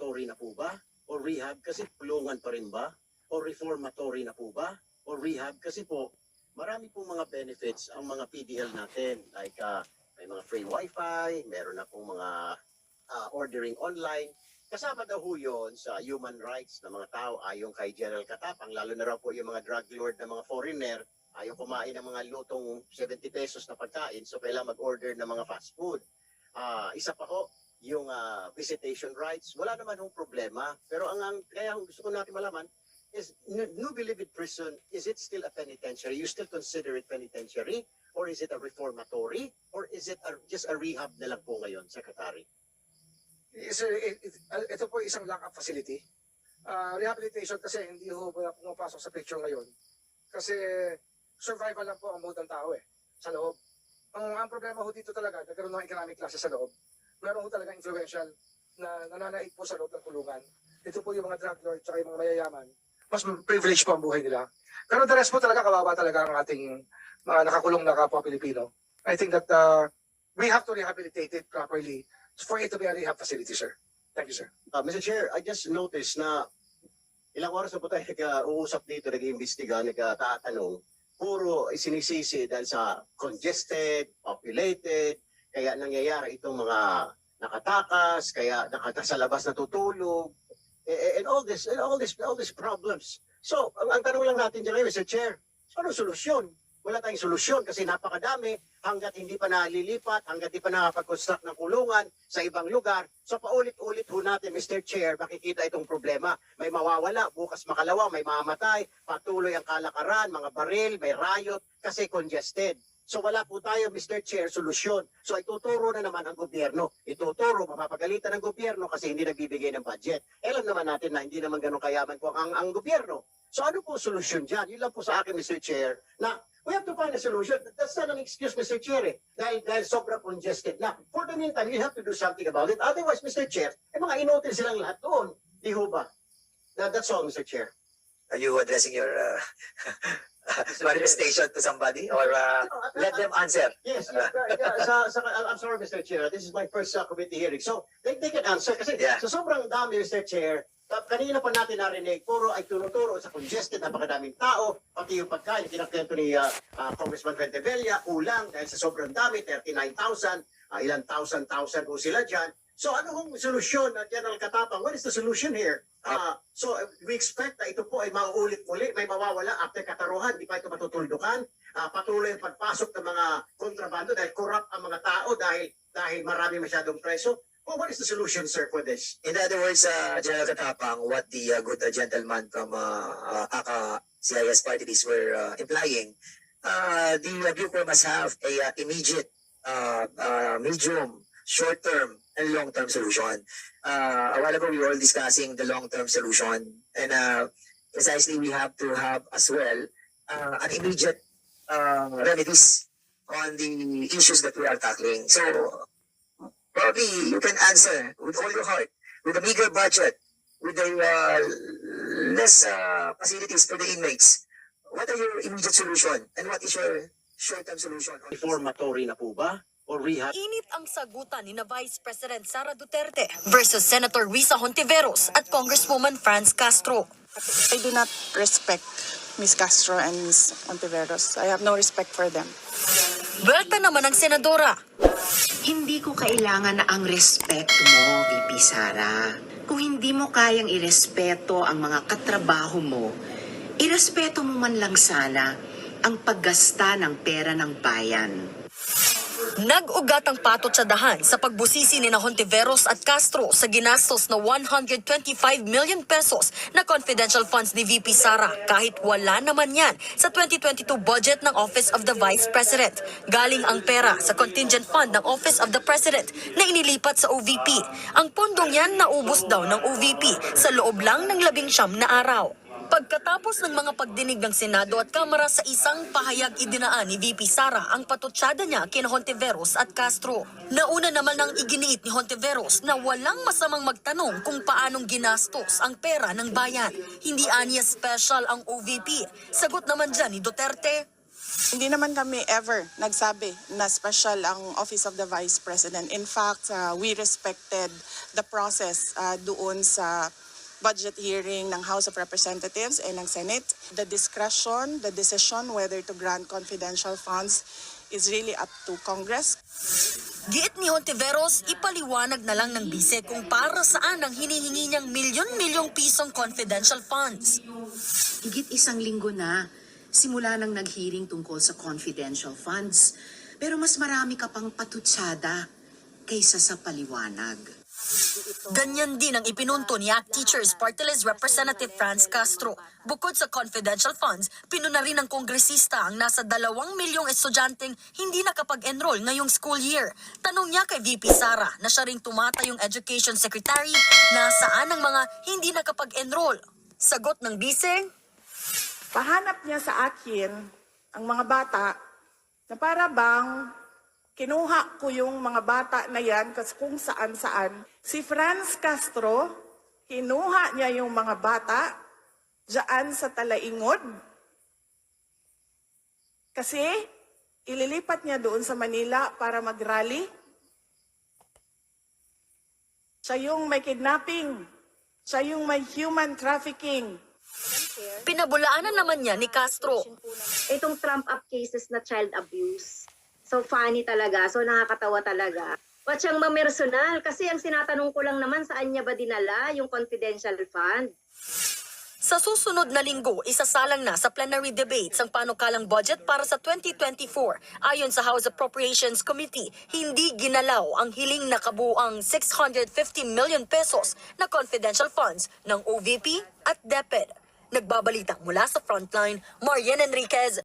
reformatory na po ba? O rehab kasi kulungan pa rin ba? O reformatory na po ba? O rehab kasi po marami pong mga benefits ang mga PDL natin. Like may mga free wifi, meron na pong mga ordering online. Kasama daw ho yun sa human rights ng mga tao ayon kay General Katapang, lalo na raw po yung mga drug lord na mga foreigner, ayaw kumain ng mga lutong 70 pesos na pagkain, so kailangan mag-order ng mga fast food. Isa pa ho, yung visitation rights, wala naman hong problema. Pero kaya gusto ko natin malaman, is newly lived prison, is it still a penitentiary? You still consider it penitentiary? Or is it a reformatory? Or is it just a rehab na lang po ngayon, Secretary? Ito po isang lock-up facility. Rehabilitation kasi hindi ho pumapasok sa picture ngayon. Kasi survival lang po ang mood ng tao sa loob. Ang problema ho dito talaga, nagkaroon ng economic classes sa loob. Meron ho talaga influential na nananaig po sa loob ng kulungan. Ito po yung mga drug lord at yung mga mayayaman. Mas privilege po ang buhay nila. Pero the rest po talaga, kawawa talaga ang ating mga nakakulong na kapwa Pilipino. I think that we have to rehabilitate it properly for it to be a rehab facility, sir. Thank you, sir. Mr. Chair, I just noticed na ilang oras na po tayo nag-uusap dito, nag-iimbestiga, nagtatanong, puro sinisisi dahil sa congested, populated, kaya nangyayari itong mga nakatakas, kaya sa labas natutulog, and all these problems. So, ang tanong lang natin dyan ngayon, Mr. Chair, ano solusyon? Wala tayong solusyon kasi napakadami hanggat hindi pa nalilipat, hanggat hindi pa nakapag-construct ng kulungan sa ibang lugar. So paulit-ulit ho natin, Mr. Chair, makikita itong problema. May mawawala, bukas makalawa, may mamamatay, patuloy ang kalakaran, mga baril, may riot kasi congested. So wala po tayo, Mr. Chair, solusyon. So ituturo na naman ang gobyerno. Ituturo, mapapagalitan ng gobyerno kasi hindi nagbibigay ng budget. Alam naman natin na hindi naman ganun kayaman po ang gobyerno. So ano po solusyon dyan? Yun lang po sa akin, Mr. Chair, na we have to find a solution. That's not an excuse, Mr. Chair. Dahil sobrang congested na. For the meantime, you have to do something about it. Otherwise, Mr. Chair, mga inotin silang lahat doon. Di ho ba? That's all, Mr. Chair. Are you addressing your manifestation to somebody or let them answer? Yes. I'm sorry, Mr. Chair. This is my first committee hearing. So, they can answer. Kasi sa sobrang dami, Mr. Chair, kanina pa natin narinig, puro ay tunuturo sa congested, napakadaming tao, pati yung pagkain, kinakwento ni Congressman Ventevella, kulang dahil sa sobrang dami, 39,000, ilang thousand po sila dyan. So ano hong solusyon, General Katapang? What is the solution here? So we expect na ito po ay mauulit-ulit, may mawawala after kataruhan, di pa ito matutuldukan. Patuloy ang pagpasok ng mga kontrabando dahil corrupt ang mga tao dahil marami masyadong preso. Well, what is the solution, sir, for this? In other words, General Katapang, what the good gentleman from ACA-CIS party list were implying, the Bucor must have a immediate, medium, short-term, and long-term solution. A while ago, we were all discussing the long-term solution, and precisely we have to have as well an immediate remedies on the issues that we are tackling. So, probably you can answer with all your heart, with a bigger budget, with the less facilities for the inmates. What are your immediate solution and what is your short-term solution? Reformatory na po ba? O rehab? Init ang sagutan ni na Vice President Sara Duterte versus Senator Risa Hontiveros at Congresswoman Franz Castro. I do not respect Ms. Castro and Ms. Ontiveros. I have no respect for them. Berta naman ang senadora. Hindi ko kailangan na ang respeto mo, VP Sara. Kung hindi mo kayang irespeto ang mga katrabaho mo, irespeto mo man lang sana ang paggasta ng pera ng bayan. Nag-ugat ang patot sa dahan sa pagbusisi ni Hontiveros at Castro sa ginastos na 125 million pesos na confidential funds ni VP Sara kahit wala naman yan sa 2022 budget ng Office of the Vice President. Galing ang pera sa contingent fund ng Office of the President na inilipat sa OVP. Ang pondong yan naubos daw ng OVP sa loob lang ng 19 na araw. Pagkatapos ng mga pagdinig ng Senado at Kamara sa isang pahayag idinaan ni VP Sara ang patutsada niya kina Hontiveros at Castro. Nauna naman ng iginiit ni Hontiveros na walang masamang magtanong kung paanong ginastos ang pera ng bayan. Hindi aniya special ang OVP. Sagot naman dyan ni Duterte. Hindi naman kami ever nagsabi na special ang Office of the Vice President. In fact, we respected the process doon sa budget hearing ng House of Representatives and ng Senate. The discretion, the decision whether to grant confidential funds is really up to Congress. Giit ni Hontiveros, ipaliwanag na lang ng bise kung para saan ang hinihingi niyang milyon-milyong pisong confidential funds. Higit isang linggo na, simula nang nag-hearing tungkol sa confidential funds. Pero mas marami ka pang patutsada kaysa sa paliwanag. Ganyan din ang ipinunto ni ACT Teachers Party List Representative Franz Castro. Bukod sa confidential funds, pinuna rin ng kongresista ang nasa 2 milyong estudyanteng hindi nakapag-enroll ngayong school year. Tanong niya kay VP Sara na siya ring tumatayong Education Secretary, nasaan ang mga hindi nakapag-enroll? Sagot ng bise, Pahanap niya sa akin ang mga bata na para bang kinuha ko yung mga bata na yan kasi kung saan-saan. Si Franz Castro, kinuha niya yung mga bata dyan sa Talaingod kasi ililipat niya doon sa Manila para mag-rally. Siya yung may kidnapping. Siya yung may human trafficking. pinabulaanan naman niya ni Castro. Itong trump up cases na child abuse. So funny talaga, so nakakatawa talaga. Wag siyang mamersonal kasi ang sinatanong ko lang naman saan niya ba dinala yung confidential fund. Sa susunod na linggo, isasalang na sa plenary debates ang panukalang budget para sa 2024. Ayon sa House Appropriations Committee, hindi ginalaw ang hiling na kabuuang 650 million pesos na confidential funds ng OVP at DepEd. Nagbabalita mula sa Frontline, Marian Enriquez,